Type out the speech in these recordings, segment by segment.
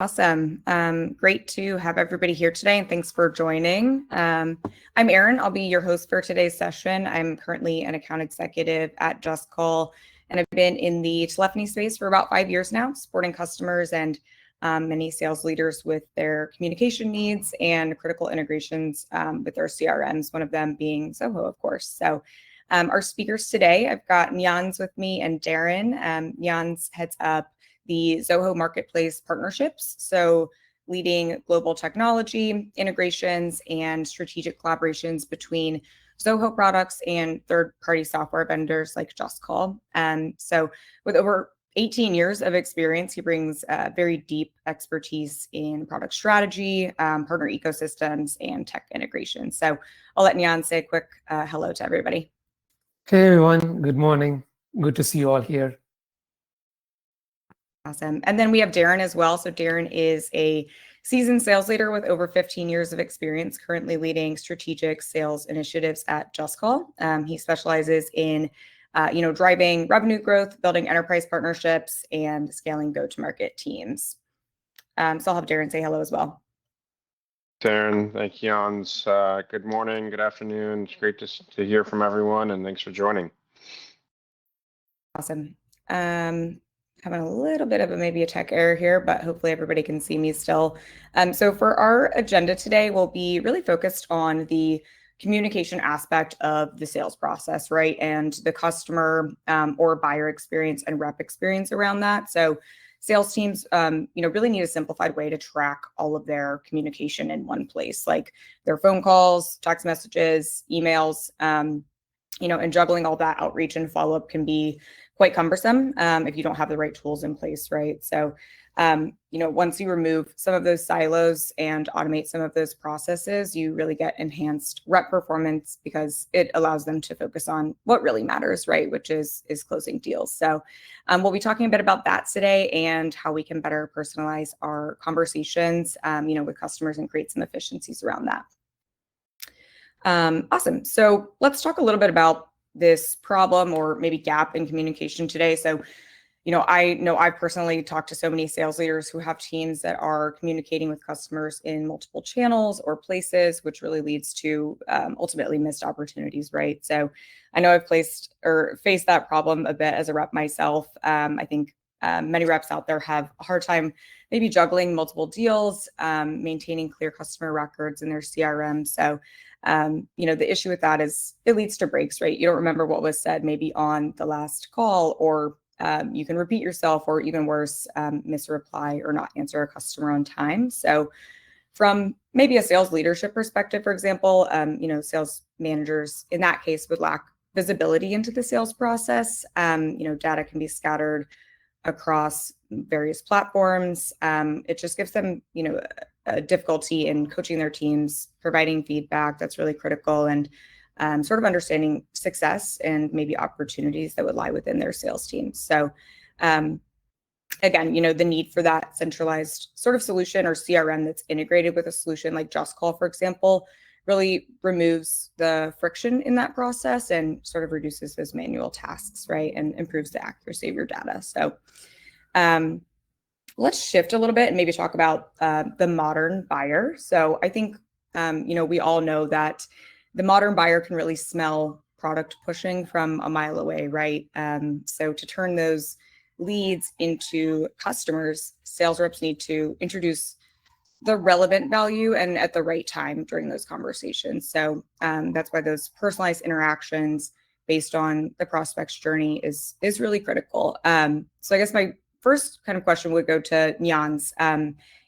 Awesome. Great to have everybody here today, and thanks for joining. I'm Erin. I'll be your host for today's session. I'm currently an account executive at JustCall, and I've been in the telephony space for about 5 years now, supporting customers and many sales leaders with their communication needs and critical integrations with their CRMs, one of them being Zoho, of course. So our speakers today, I've got Jans with me and Darren. Jans heads up the Zoho Marketplace partnerships, so leading global technology integrations and strategic collaborations between Zoho products and third-party software vendors like JustCall. So with over 18 years of experience, he brings very deep expertise in product strategy, partner ecosystems, and tech integration. So I'll let Nyan say a quick hello to everybody. Hey everyone, good morning. Good to see you all here. Awesome. And then we have Darren as well. So Darren is a seasoned sales leader with over 15 years of experience, currently leading strategic sales initiatives at JustCall. He specializes in driving revenue growth, building enterprise partnerships, and scaling go-to-market teams. So I'll have Darren say hello as well. Darren, thank you, Jans. Good morning, good afternoon. It's great to hear from everyone, and thanks for joining. Awesome. Having a little bit of maybe a tech error here, but hopefully everybody can see me still. So for our agenda today, we'll be really focused on the communication aspect of the sales process, right? And the customer or buyer experience and rep experience around that. So sales teams, really need a simplified way to track all of their communication in one place, like their phone calls, text messages, emails, and juggling all that outreach and follow-up can be quite cumbersome if you don't have the right tools in place, right? So, once you remove some of those silos and automate some of those processes, you really get enhanced rep performance because it allows them to focus on what really matters, right? Which is closing deals. So we'll be talking a bit about that today and how we can better personalize our conversations, with customers and create some efficiencies around that. Awesome. So let's talk a little bit about this problem or maybe gap in communication today. So, I know I've personally talked to so many sales leaders who have teams that are communicating with customers in multiple channels or places, which really leads to ultimately missed opportunities, right? So I know I've faced that problem a bit as a rep myself. I think many reps out there have a hard time maybe juggling multiple deals, maintaining clear customer records in their CRM. So the issue with that is it leads to breaks, right? You don't remember what was said maybe on the last call, or you can repeat yourself, or even worse, miss a reply or not answer a customer on time. So from maybe a sales leadership perspective, for example, sales managers in that case would lack visibility into the sales process. Data can be scattered across various platforms. It just gives them, a difficulty in coaching their teams, providing feedback that's really critical, and sort of understanding success and maybe opportunities that would lie within their sales teams. So again, the need for that centralized sort of solution or CRM that's integrated with a solution like JustCall, for example, really removes the friction in that process and sort of reduces those manual tasks, right? And improves the accuracy of your data. So let's shift a little bit and maybe talk about the modern buyer. So I think, we all know that the modern buyer can really smell product pushing from a mile away, right? So to turn those leads into customers, sales reps need to introduce the relevant value and at the right time during those conversations. So that's why those personalized interactions based on the prospect's journey is really critical. So I guess my first kind of question would go to Jans.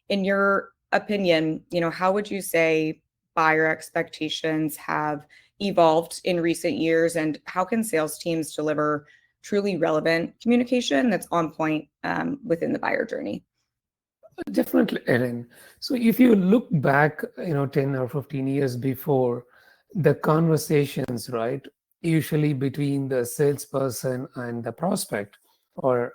In your opinion, how would you say buyer expectations have evolved in recent years, and how can sales teams deliver truly relevant communication that's on point within the buyer journey? Definitely, Erin. So if you look back, 10 or 15 years before, the conversations, right, usually between the salesperson and the prospect, or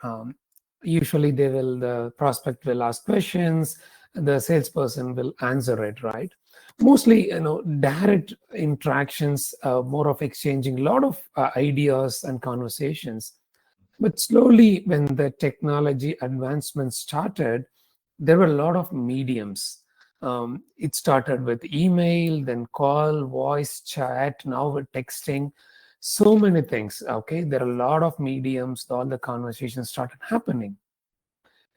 usually the prospect will ask questions, the salesperson will answer it, right? Mostly, direct interactions, more of exchanging a lot of ideas and conversations. But slowly, when the technology advancement started, there were a lot of mediums. It started with email, then call, voice, chat, now with texting, so many things. Okay, there are a lot of mediums, all the conversations started happening.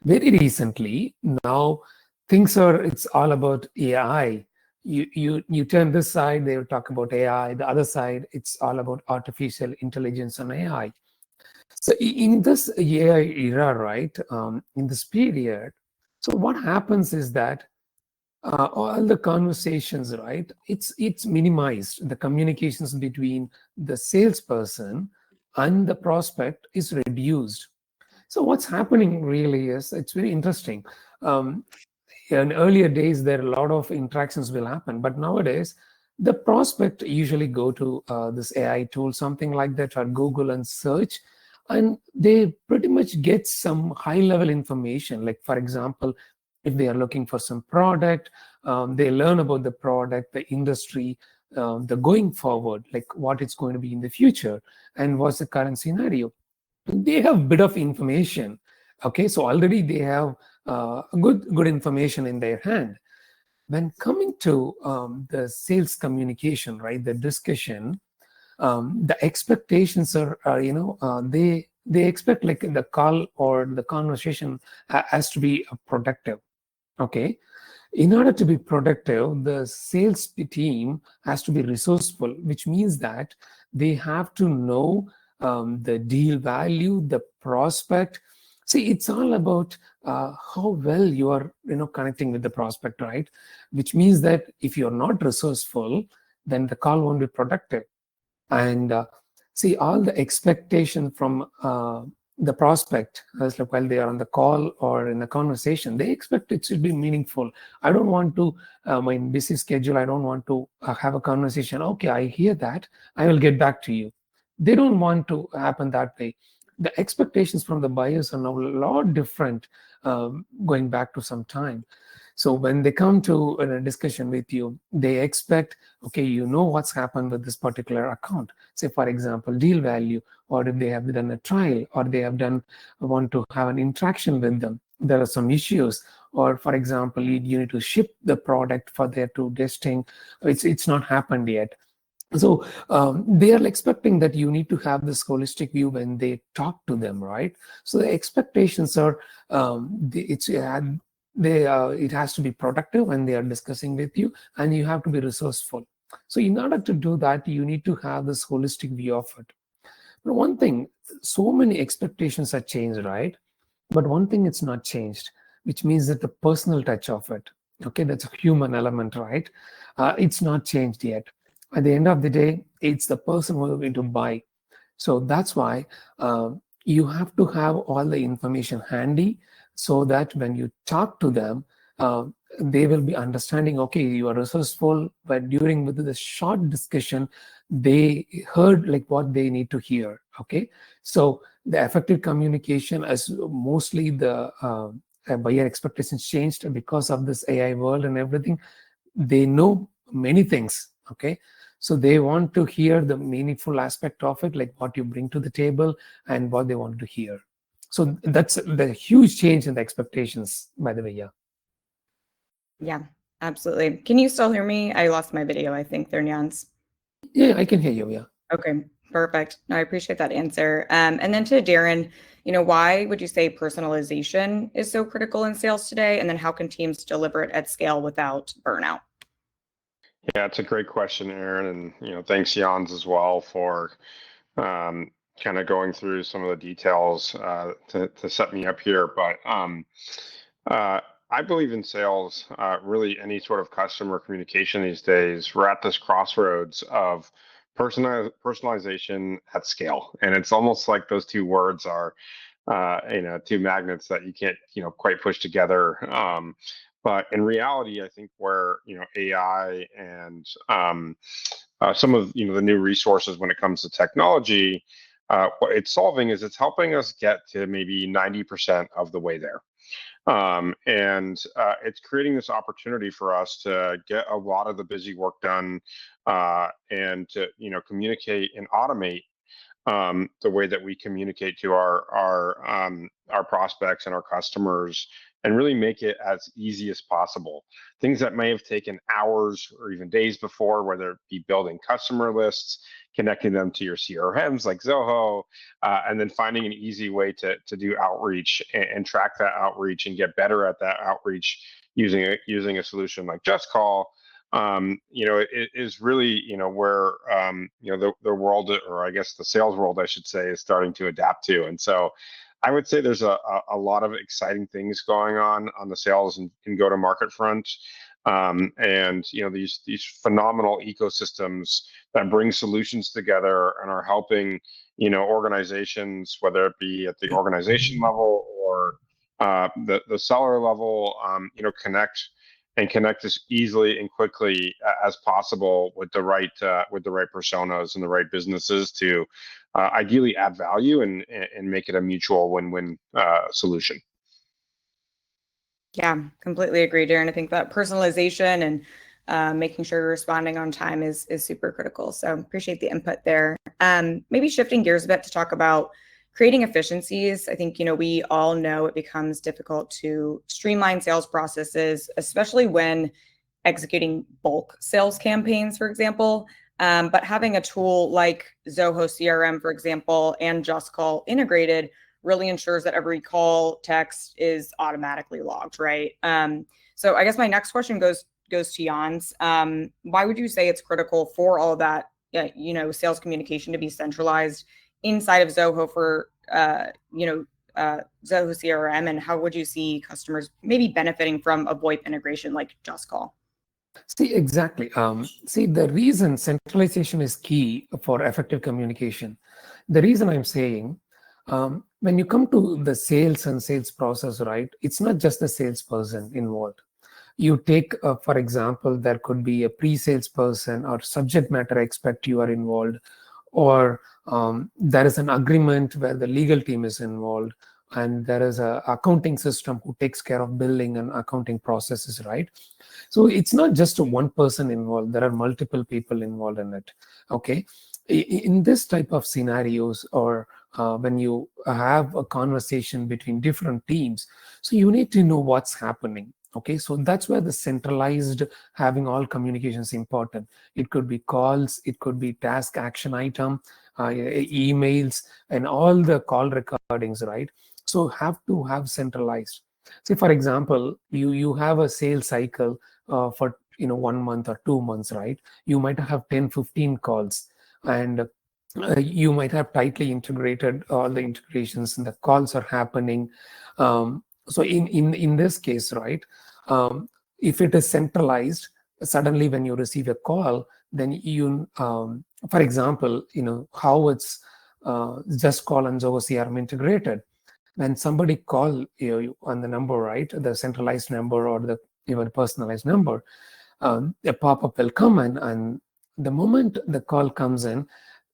Very recently, now it's all about AI. You turn this side, they will talk about AI. The other side, it's all about artificial intelligence and AI. So in this AI era, right, in this period, so what happens is that all the conversations, right, it's minimized. The communications between the salesperson and the prospect is reduced. So what's happening really is it's very interesting. Um, in earlier days, there are a lot of interactions will happen, but nowadays the prospect usually go to this AI tool, something like that, or Google and search, and they pretty much get some high-level information. Like for example, if they are looking for some product, they learn about the product, the industry, the going forward, like what it's going to be in the future, and what's the current scenario. They have bit of information. Okay, so already they have good information in their hand. When coming to the sales communication, right, the discussion, the expectations are they expect like the call or the conversation has to be productive. Okay, in order to be productive, the sales team has to be resourceful, which means that they have to know the deal value, the prospect. See, it's all about how well you are, connecting with the prospect, right? Which means that if you're not resourceful, then the call won't be productive. And see, all the expectation from the prospect, as like while they are on the call or in a conversation, they expect it should be meaningful. I don't want to, my busy schedule, I don't want to have a conversation. Okay, I hear that. I will get back to you. They don't want to happen that way. The expectations from the buyers are now a lot different, going back to some time. So when they come to a discussion with you, they expect, okay, you know what's happened with this particular account. Say, for example, deal value, or if they have done a trial, or they have want to have an interaction with them. There are some issues, or for example, you need to ship the product for their to testing. It's not happened yet. So they are expecting that you need to have this holistic view when they talk to them, right? So the expectations are it has to be productive when they are discussing with you, and you have to be resourceful. So in order to do that, you need to have this holistic view of it. But one thing, so many expectations are changed, right? But one thing it's not changed, which means that the personal touch of it, okay, that's a human element, right? It's not changed yet. At the end of the day, it's the person who is going to buy. So that's why you have to have all the information handy, so that when you talk to them, uh, they will be understanding, okay, you are resourceful, but during with the short discussion, they heard like what they need to hear. Okay, so the effective communication is mostly the buyer expectations changed because of this AI world and everything. They know many things. Okay, so they want to hear the meaningful aspect of it, like what you bring to the table and what they want to hear. So that's the huge change in the expectations, by the way. Yeah. Yeah, absolutely. Can you still hear me? I lost my video, I think, there, Nyans. Yeah, I can hear you. Yeah. Okay, perfect. No, I appreciate that answer. And then to Darren, why would you say personalization is so critical in sales today? And then how can teams deliver it at scale without burnout? Yeah, it's a great question, Aaron, and thanks Jans as well for kind of going through some of the details to set me up here. But uh, I believe in sales, really any sort of customer communication these days. We're at this crossroads of personalization at scale, and it's almost like those two words are two magnets that you can't quite push together. But in reality, I think where AI and some of the new resources when it comes to technology, what it's solving is it's helping us get to maybe 90% of the way there. And it's creating this opportunity for us to get a lot of the busy work done, and to communicate and automate the way that we communicate to our prospects and our customers and really make it as easy as possible. Things that may have taken hours or even days before, whether it be building customer lists, connecting them to your CRMs like Zoho, and then finding an easy way to do outreach and track that outreach and get better at that outreach using a solution like JustCall. It is really, where, the world, or I guess the sales world, I should say, is starting to adapt to. And so I would say there's a lot of exciting things going on the sales and go-to-market front. And these phenomenal ecosystems that bring solutions together and are helping organizations, whether it be at the organization level or the seller level, connect as easily and quickly as possible with the right personas and the right businesses to ideally add value and make it a mutual win-win solution. Yeah, completely agree, Darren. I think that personalization and making sure you're responding on time is super critical. So appreciate the input there. Maybe shifting gears a bit to talk about creating efficiencies. I think, we all know it becomes difficult to streamline sales processes, especially when executing bulk sales campaigns, for example. But having a tool like Zoho CRM, for example, and JustCall integrated really ensures that every call text is automatically logged, right? So I guess my next question goes to Jans. Why would you say it's critical for all of that, sales communication to be centralized inside of Zoho for, Zoho CRM, and how would you see customers maybe benefiting from a VoIP integration like JustCall? See, exactly. The reason centralization is key for effective communication, the reason I'm saying, when you come to the sales and sales process, right, it's not just the salesperson involved. You take, for example, there could be a pre-sales person or subject matter expert you are involved, or there is an agreement where the legal team is involved, and there is a accounting system who takes care of billing and accounting processes, right? So it's not just one person involved. There are multiple people involved in it. Okay. In this type of scenarios, or when you have a conversation between different teams, so you need to know what's happening. Okay, so that's where the centralized having all communications important. It could be calls, it could be task action item, emails, and all the call recordings, right? So have to have centralized. Say, for example, you have a sales cycle for 1 month or 2 months, right? You might have 10-15 calls, and you might have tightly integrated all the integrations, and the calls are happening. So in this case, right, if it is centralized, suddenly when you receive a call, then you, for example, how it's JustCall and Zoho CRM integrated. When somebody call you on the number, right, the centralized number or the even personalized number, a pop-up will come in, and the moment the call comes in,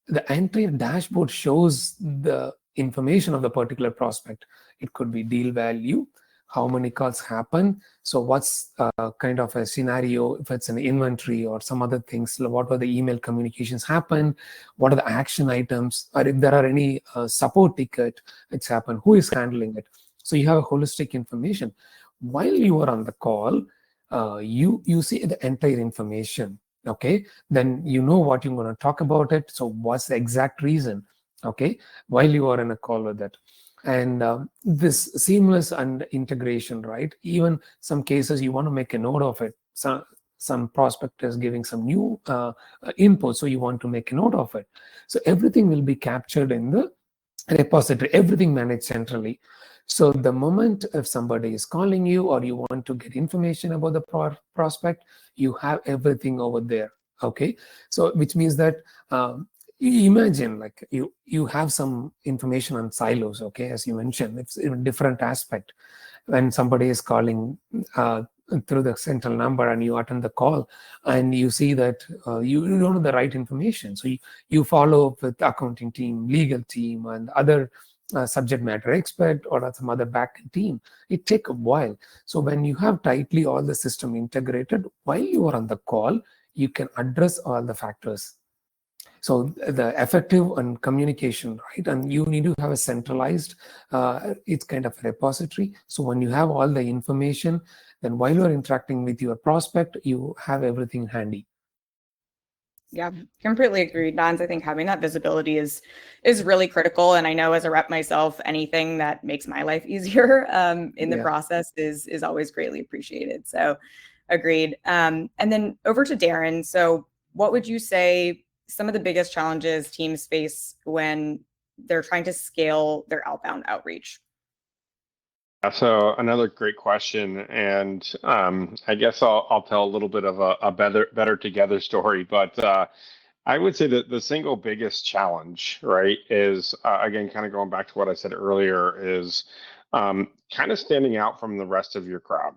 the entire dashboard shows the information of the particular prospect. It could be deal value, how many calls happen, so what's kind of a scenario, if it's an inventory or some other things, what are the email communications happen, what are the action items, or if there are any support ticket it's happened, who is handling it. So you have a holistic information. While you are on the call, you see the entire information. Okay, then you know what you're going to talk about it. So what's the exact reason? Okay, while you are in a call with it. And this seamless and integration, right? Even some cases you want to make a note of it. Some prospect is giving some new input, so you want to make a note of it. So everything will be captured in the repository, everything managed centrally. So the moment if somebody is calling you or you want to get information about the prospect, you have everything over there. Okay, so which means that imagine like you have some information on silos. Okay, as you mentioned, it's a different aspect. When somebody is calling through the central number and you attend the call and you see that you don't have the right information, so you follow up with accounting team, legal team, and other subject matter expert or some other back team. It takes a while. So when you have tightly all the system integrated, while you are on the call, you can address all the factors. So the effective and communication, right? And you need to have a centralized, it's kind of a repository. So when you have all the information, then while you're interacting with your prospect, you have everything handy. Yeah, completely agreed, Nans. I think having that visibility is really critical. And I know as a rep myself, anything that makes my life easier in the process is always greatly appreciated. So agreed. And then over to Darren. So what would you say some of the biggest challenges teams face when they're trying to scale their outbound outreach? So another great question, and I guess I'll tell a little bit of a better together story. But I would say that the single biggest challenge, right, is again kind of going back to what I said earlier, is kind of standing out from the rest of your crowd.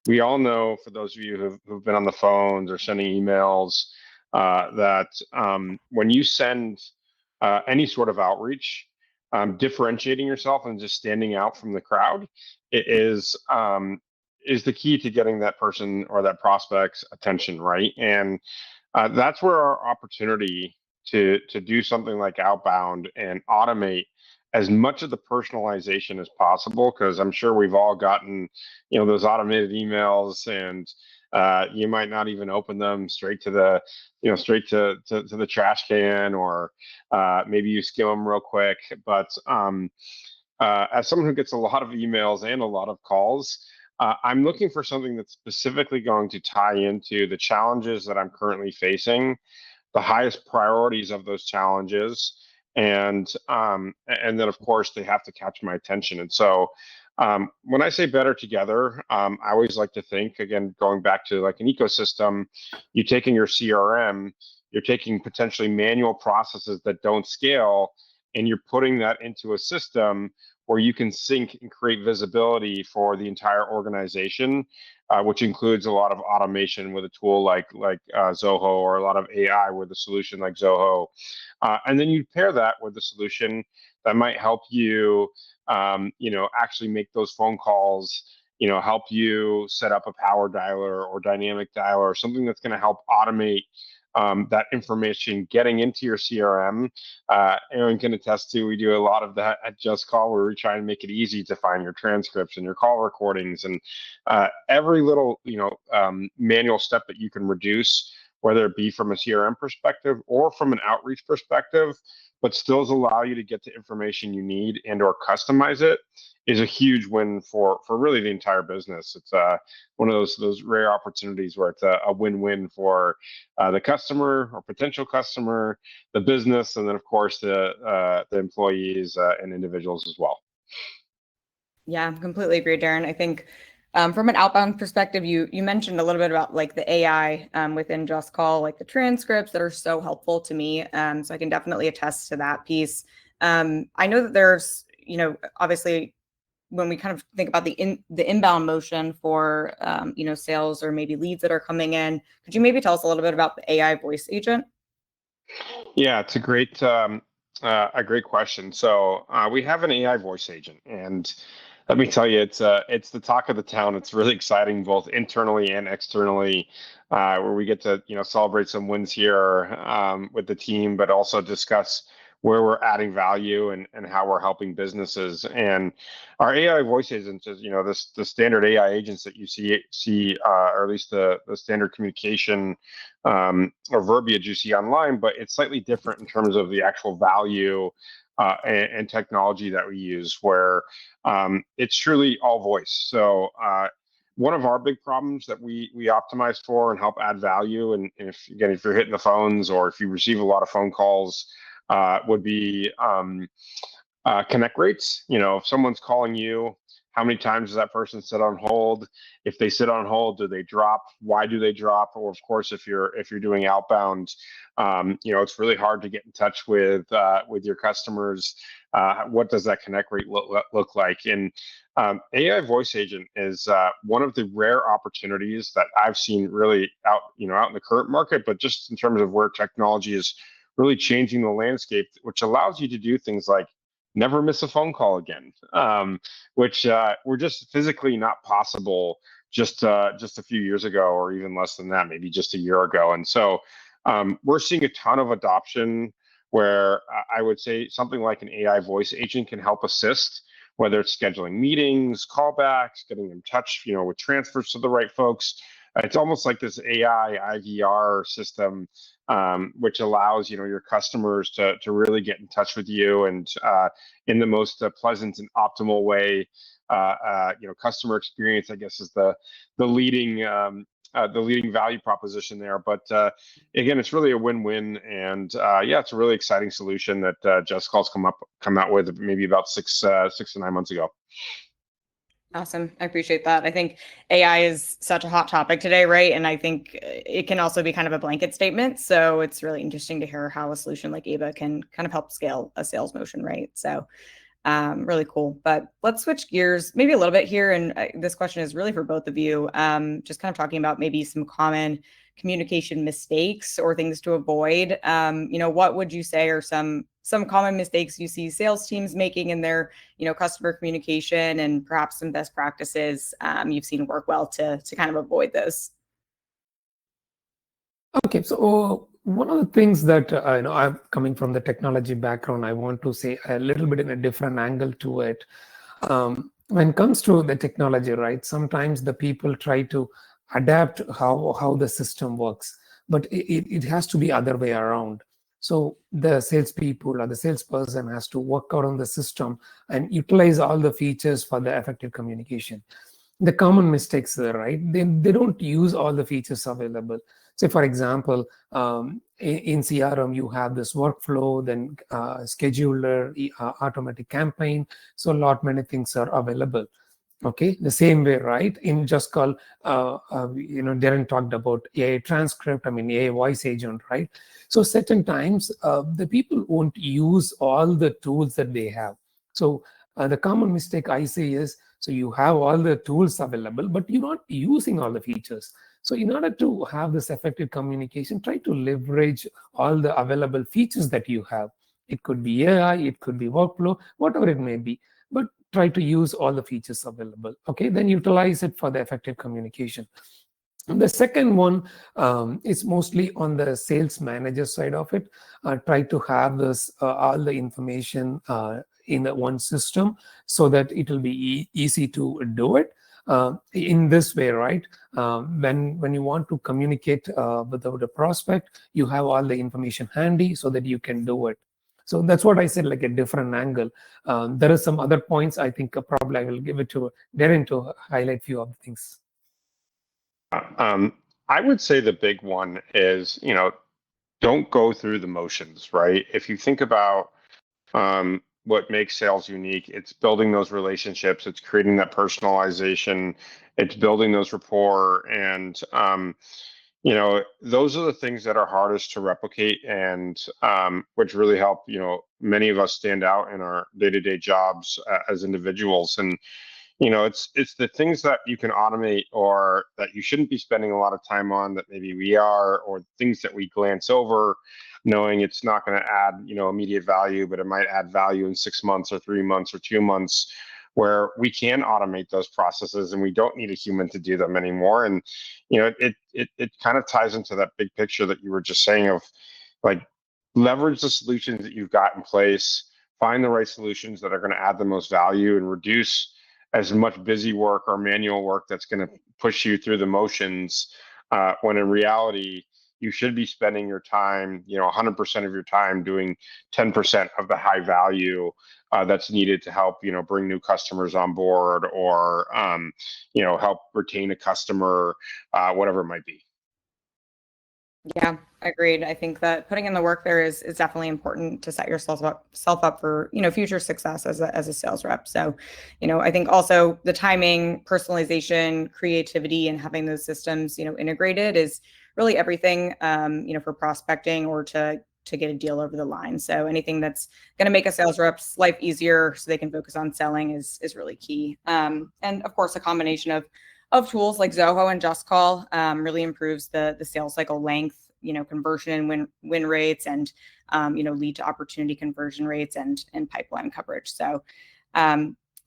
We all know, for those of you who've been on the phones or sending emails, that when you send any sort of outreach, differentiating yourself and just standing out from the crowd is the key to getting that person or that prospect's attention, right? And that's where our opportunity to do something like outbound and automate as much of the personalization as possible, because I'm sure we've all gotten, those automated emails, and you might not even open them, straight to the, straight to the trash can, or maybe you skim them real quick. But as someone who gets a lot of emails and a lot of calls, I'm looking for something that's specifically going to tie into the challenges that I'm currently facing, the highest priorities of those challenges, and then of course they have to catch my attention. And so when I say better together, I always like to think, again, going back to like an ecosystem, you're taking your CRM, you're taking potentially manual processes that don't scale, and you're putting that into a system where you can sync and create visibility for the entire organization, which includes a lot of automation with a tool like Zoho, or a lot of AI with a solution like Zoho. And then you pair that with a solution that might help you, actually make those phone calls, help you set up a power dialer or dynamic dialer, or something that's going to help automate that information getting into your CRM. Aaron can attest to, we do a lot of that at JustCall, where we try and make it easy to find your transcripts and your call recordings, and every little manual step that you can reduce, whether it be from a CRM perspective or from an outreach perspective, but still allow you to get the information you need and or customize it, is a huge win for really the entire business. It's one of those rare opportunities where it's a win-win for the customer or potential customer, the business, and then of course the employees and individuals as well. Yeah, completely agree, Darren. I think from an outbound perspective, you mentioned a little bit about like the AI within JustCall, like the transcripts that are so helpful to me. So I can definitely attest to that piece. I know that there's, obviously, when we kind of think about the inbound motion for sales or maybe leads that are coming in, could you maybe tell us a little bit about the AI voice agent? Yeah, it's a great question. So we have an AI voice agent, and let me tell you, it's the talk of the town. It's really exciting, both internally and externally, where we get to celebrate some wins here with the team, but also discuss where we're adding value and how we're helping businesses. And our AI voice agents is the standard AI agents that you see or at least the standard communication or verbiage you see online, but it's slightly different in terms of the actual value and technology that we use, where it's truly all voice. So one of our big problems that we optimize for and help add value, and if you're hitting the phones or if you receive a lot of phone calls, would be connect rates. If someone's calling you, how many times does that person sit on hold? If they sit on hold, do they drop? Why do they drop? Or of course, if you're doing outbound, it's really hard to get in touch with your customers. What does that connect rate look like? And AI voice agent is one of the rare opportunities that I've seen really out in the current market, but just in terms of where technology is really changing the landscape, which allows you to do things like never miss a phone call again, which were just physically not possible just a few years ago, or even less than that, maybe just a year ago. And so We're seeing a ton of adoption where I would say something like an AI voice agent can help assist, whether it's scheduling meetings, callbacks, getting in touch, with transfers to the right folks. It's almost like this AI IVR system, which allows your customers to really get in touch with you and in the most pleasant and optimal way. Customer experience, I guess, is the leading value proposition there. But again, it's really a win-win, and yeah, it's a really exciting solution that JustCall's come out with maybe about 6 to 9 months ago. Awesome. I appreciate that. I think AI is such a hot topic today, right? And I think it can also be kind of a blanket statement. So it's really interesting to hear how a solution like Ava can kind of help scale a sales motion, right? So really cool. But let's switch gears maybe a little bit here. And this question is really for both of you. Just kind of talking about maybe some common communication mistakes or things to avoid. What would you say are some common mistakes you see sales teams making in their, customer communication, and perhaps some best practices you've seen work well to kind of avoid those? Okay, so one of the things that I'm coming from the technology background, I want to say a little bit in a different angle to it. When it comes to the technology, right? Sometimes the people try to adapt how the system works, but it has to be other way around. So the salespeople or the salesperson has to work out on the system and utilize all the features for the effective communication. The common mistakes there, right? They don't use all the features available. Say, for example, in CRM, you have this workflow, then scheduler, automatic campaign. So a lot many things are available. Okay, the same way, right? In JustCall, Darren talked about AI transcript, AI voice agent, right? So certain times, the people won't use all the tools that they have. So the common mistake I see is, so you have all the tools available, but you're not using all the features. So in order to have this effective communication, try to leverage all the available features that you have. It could be AI, it could be workflow, whatever it may be, but try to use all the features available. Okay, then utilize it for the effective communication. And the second one is mostly on the sales manager side of it. Try to have this all the information in one system so that it will be easy to do it. In this way, right? When you want to communicate with the prospect, you have all the information handy so that you can do it. So that's what I said, like a different angle. There are some other points I think probably I will give it to Darren to highlight few of the things. I would say the big one is, don't go through the motions, right? If you think about what makes sales unique, it's building those relationships, it's creating that personalization, it's building those rapport, and those are the things that are hardest to replicate, and which really help many of us stand out in our day-to-day jobs as individuals. And it's the things that you can automate or that you shouldn't be spending a lot of time on that maybe we are, or things that we glance over, knowing it's not going to add immediate value, but it might add value in 6 months or 3 months or 2 months, where we can automate those processes and we don't need a human to do them anymore. And it kind of ties into that big picture that you were just saying of, like, leverage the solutions that you've got in place, find the right solutions that are going to add the most value, and reduce as much busy work or manual work that's going to push you through the motions, when in reality you should be spending your time, 100% of your time doing 10% of the high value that's needed to help, bring new customers on board, or help retain a customer, whatever it might be. Yeah, agreed. I think that putting in the work there is definitely important to set yourself up for, future success as a sales rep. So, I think also the timing, personalization, creativity, and having those systems, integrated is really everything, for prospecting or to get a deal over the line. So anything that's going to make a sales rep's life easier so they can focus on selling is really key. And of course, a combination of tools like Zoho and JustCall really improves the sales cycle length, conversion and win rates, and lead to opportunity conversion rates and pipeline coverage. So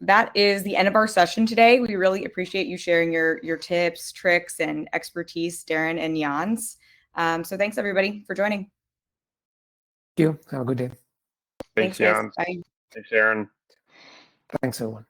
that is the end of our session today. We really appreciate you sharing your tips, tricks, and expertise, Darren and Jans. So thanks everybody for joining. Thank you. Have a good day. Thanks, Guys. Jan. Bye. Thanks, Aaron. Thanks, everyone.